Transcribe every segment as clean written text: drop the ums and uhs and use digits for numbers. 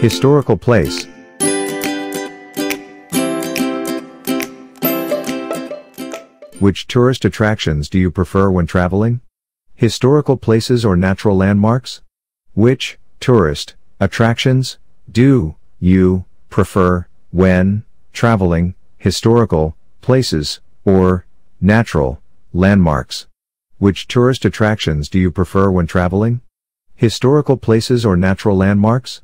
Historical place. Which tourist attractions do you prefer when traveling? Historical places or natural landmarks? Which tourist attractions do you prefer when traveling? Historical places or natural landmarks? Which tourist attractions do you prefer when traveling? Historical places or natural landmarks?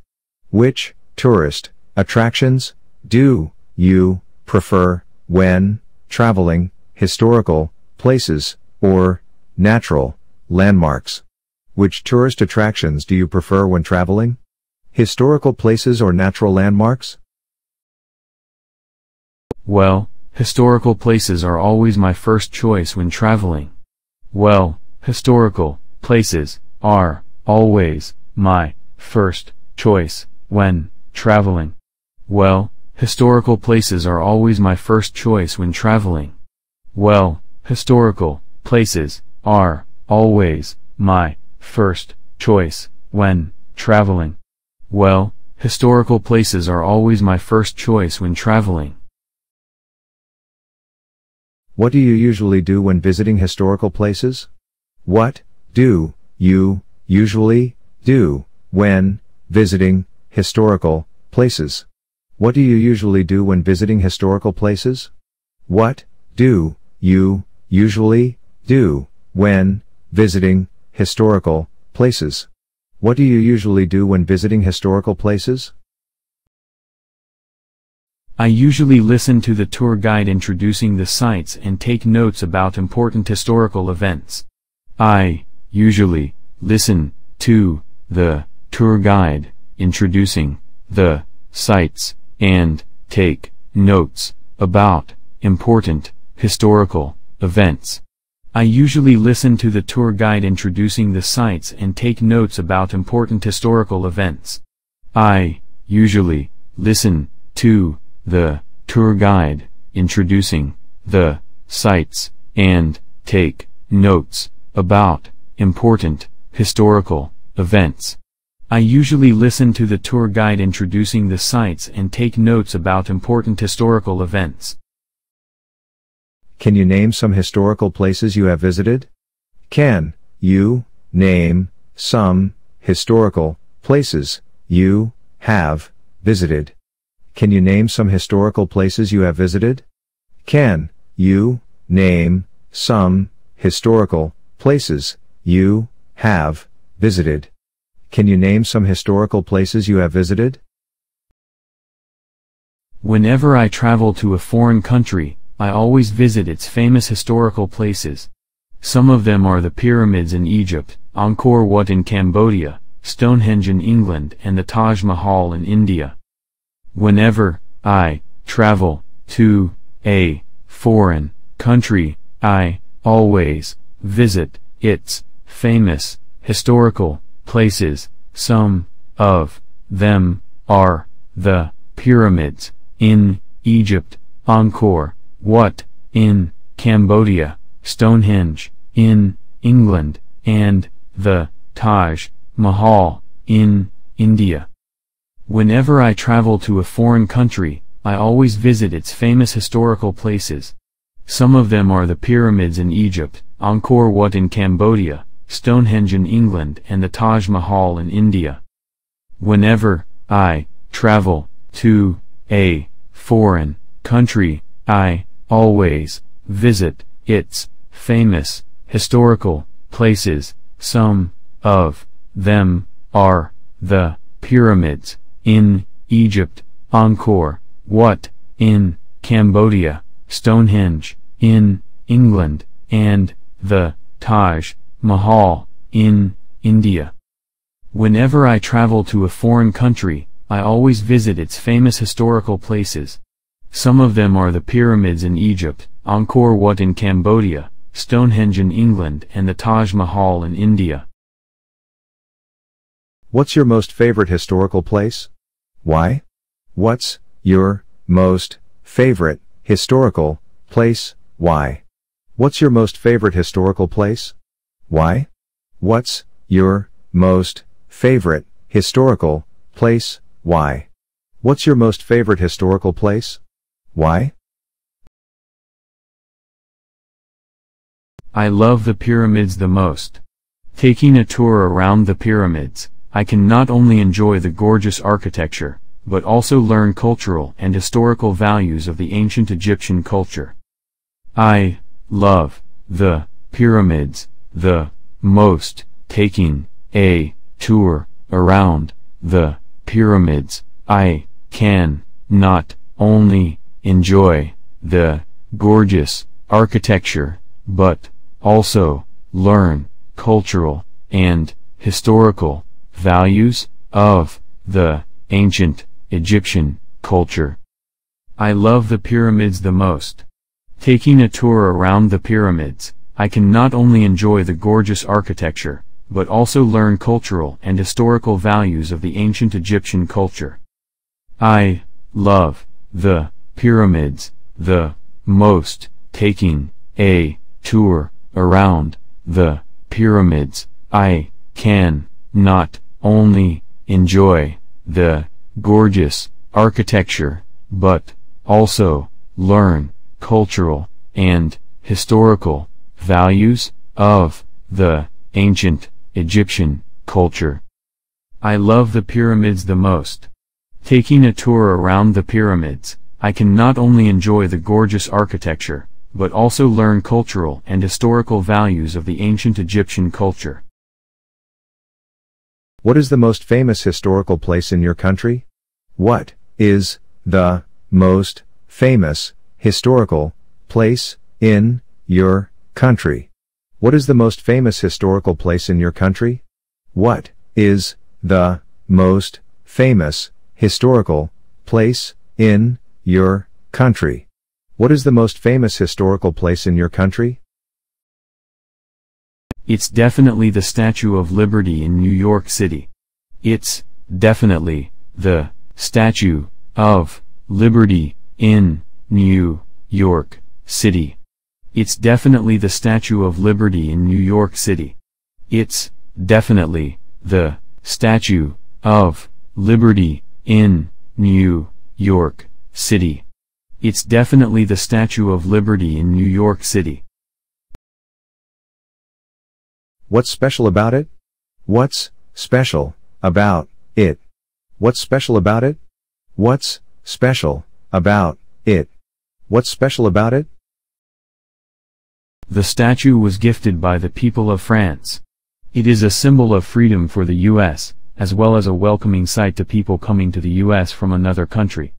Which tourist attractions do you prefer when traveling? Historical places or natural landmarks? Which tourist attractions do you prefer when traveling? Historical places or natural landmarks? Well, historical places are always my first choice when traveling. Well, historical places are always my first choice when traveling. Well, historical places are always my first choice when traveling. Well, historical places are always my first choice when traveling. Well, historical places are always my first choice when traveling. What do you usually do when visiting historical places? What do you usually do when visiting historical places? What do you usually do when visiting historical places? What do you usually do when visiting historical places? What do you usually do when visiting historical places? I usually listen to the tour guide introducing the sites and take notes about important historical events. I usually listen to the tour guide introducing the sites and take notes about important historical events. I usually listen to the tour guide introducing the sites and take notes about important historical events. I usually listen to the tour guide introducing the sites and take notes about important historical events. I usually listen to the tour guide introducing the sites and take notes about important historical events. Can you name some historical places you have visited? Can you name some historical places you have visited? Can you name some historical places you have visited? Can you name some historical places you have visited? Can you name some historical places you have visited? Whenever I travel to a foreign country, I always visit its famous historical places. Some of them are the pyramids in Egypt, Angkor Wat in Cambodia, Stonehenge in England, and the Taj Mahal in India. Whenever I travel to a foreign country, I always visit its famous historical places. Some of them are the pyramids in Egypt, Angkor Wat in Cambodia, Stonehenge in England, and the Taj Mahal in India. Whenever I travel to a foreign country, I always visit its famous historical places. Some of them are the pyramids in Egypt, Angkor Wat in Cambodia, Stonehenge in England, and the Taj Mahal in India. Whenever I travel to a foreign country, I always visit its famous historical places. Some of them are the pyramids in Egypt, Angkor Wat in Cambodia, Stonehenge in England, and the Taj Mahal in India. Whenever I travel to a foreign country, I always visit its famous historical places. Some of them are the pyramids in Egypt, Angkor Wat in Cambodia, Stonehenge in England, and the Taj Mahal in India. What's your most favorite historical place? Why? What's your most favorite historical place? Why? What's your most favorite historical place? Why? What's your most favorite historical place? Why? What's your most favorite historical place? Why? I love the pyramids the most. Taking a tour around the pyramids, I can not only enjoy the gorgeous architecture, but also learn cultural and historical values of the ancient Egyptian culture. I love the pyramids the most. Taking a tour around the pyramids, I can not only enjoy the gorgeous architecture, but also learn cultural and historical values of the ancient Egyptian culture. I love the pyramids the most. Taking a tour around the pyramids, I can not only enjoy the gorgeous architecture, but also learn cultural and historical values of the ancient Egyptian culture. I love the pyramids the most. Taking a tour around the pyramids, I can not only enjoy the gorgeous architecture, but also learn cultural and historical values of the ancient Egyptian culture. I love the pyramids the most. Taking a tour around the pyramids, I can not only enjoy the gorgeous architecture, but also learn cultural and historical values of the ancient Egyptian culture. What is the most famous historical place in your country? What is the most famous historical place in your country? What is the most famous historical place in your country? What is the most famous historical place in your country? What is the most famous historical place in your country? It's definitely the Statue of Liberty in New York City. It's definitely the Statue of Liberty in New York City. It's definitely the Statue of Liberty in New York City. It's definitely the Statue of Liberty in New York City. It's definitely the Statue of Liberty in New York City. What's special about it? What's special about it? What's special about it? What's special about it? What's special about it? The statue was gifted by the people of France. It is a symbol of freedom for the U.S., as well as a welcoming sight to people coming to the U.S. from another country.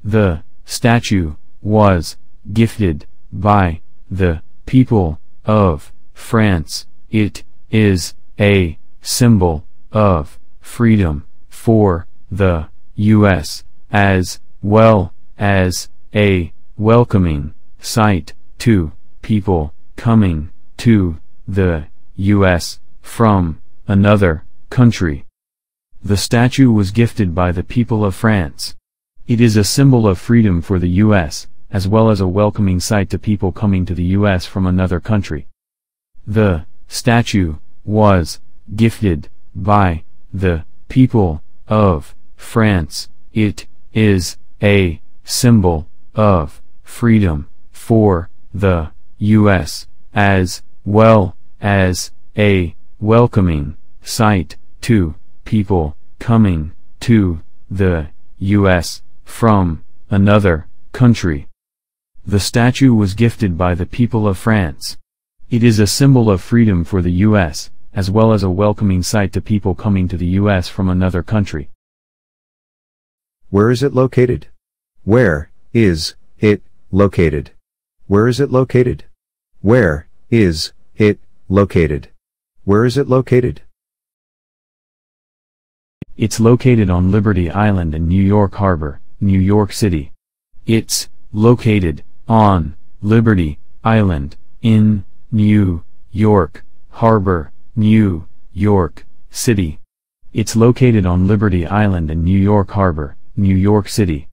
The statue was gifted by the people of France. It is a symbol of freedom for the U.S., as well as a welcoming sight to people coming to the U.S. from another country. The statue was gifted by the people of France. It is a symbol of freedom for the U.S., as well as a welcoming sight to people coming to the U.S. from another country. The statue was gifted by the people of France. It is a symbol of freedom for the U.S., as well as a welcoming sight to people coming to the U.S. from another country. The statue was gifted by the people of France. It is a symbol of freedom for the U.S., as well as a welcoming sight to people coming to the U.S. from another country. Where is it located? Where is it located? Where is it located? Where is it located? Where is it located? It's located on Liberty Island in New York Harbor, New York City. It's located on Liberty Island in New York Harbor, New York City. It's located on Liberty Island in New York Harbor, New York City.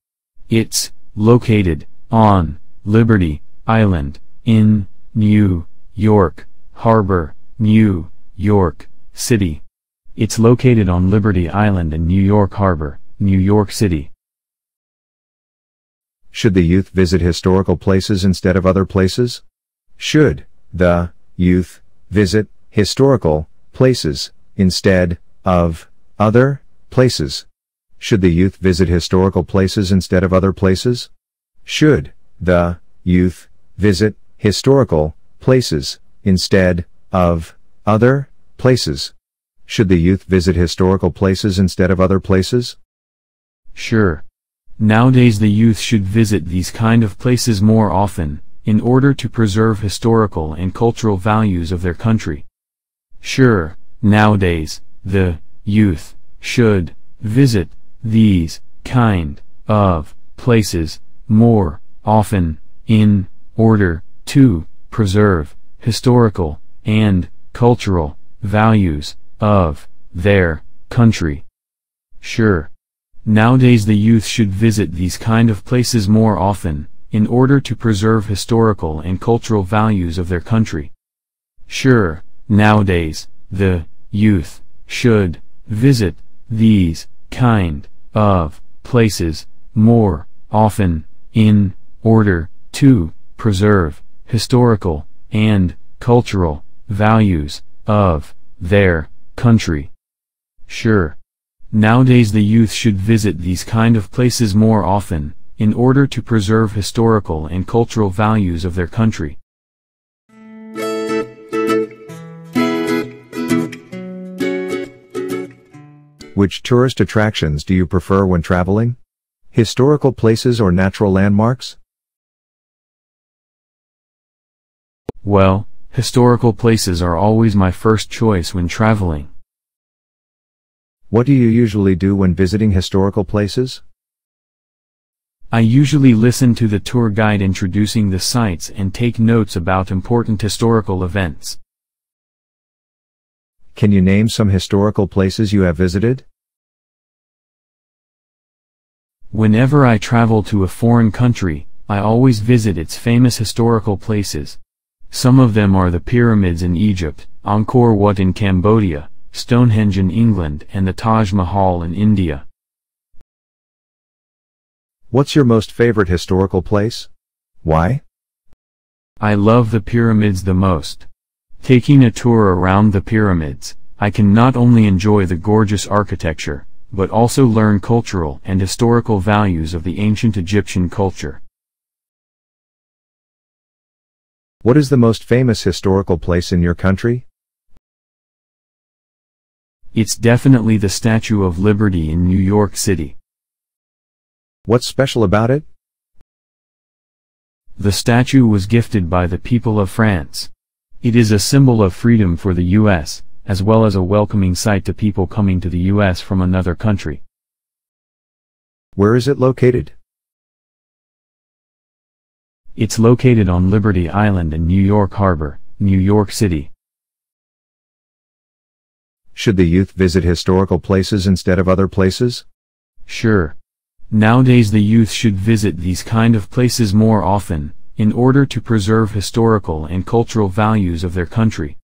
It's located on Liberty Island in New York Harbor, New York City. It's located on Liberty Island in New York Harbor, New York City. Should the youth visit historical places instead of other places? Should the youth visit historical places instead of other places? Should the youth visit historical places instead of other places? Should the youth visit historical places instead of other places? Should the youth visit historical places instead of other places? Sure. Nowadays the youth should visit these kind of places more often, in order to preserve historical and cultural values of their country. Sure, nowadays, the youth should visit these kind of places more often, in order to preserve historical and cultural values of their country. Sure. Nowadays the youth should visit these kind of places more often, in order to preserve historical and cultural values of their country. Sure, nowadays, the youth should visit these kind of places more often, in order to preserve historical and cultural values of their country. Sure. Nowadays the youth should visit these kind of places more often, in order to preserve historical and cultural values of their country. Which tourist attractions do you prefer when traveling? Historical places or natural landmarks? Well, historical places are always my first choice when traveling. What do you usually do when visiting historical places? I usually listen to the tour guide introducing the sites and take notes about important historical events. Can you name some historical places you have visited? Whenever I travel to a foreign country, I always visit its famous historical places. Some of them are the pyramids in Egypt, Angkor Wat in Cambodia, Stonehenge in England, and the Taj Mahal in India. What's your most favorite historical place? Why? I love the pyramids the most. Taking a tour around the pyramids, I can not only enjoy the gorgeous architecture, but also learn cultural and historical values of the ancient Egyptian culture. What is the most famous historical place in your country? It's definitely the Statue of Liberty in New York City. What's special about it? The statue was gifted by the people of France. It is a symbol of freedom for the U.S., as well as a welcoming sight to people coming to the U.S. from another country. Where is it located? It's located on Liberty Island in New York Harbor, New York City. Should the youth visit historical places instead of other places? Sure. Nowadays the youth should visit these kind of places more often, in order to preserve historical and cultural values of their country.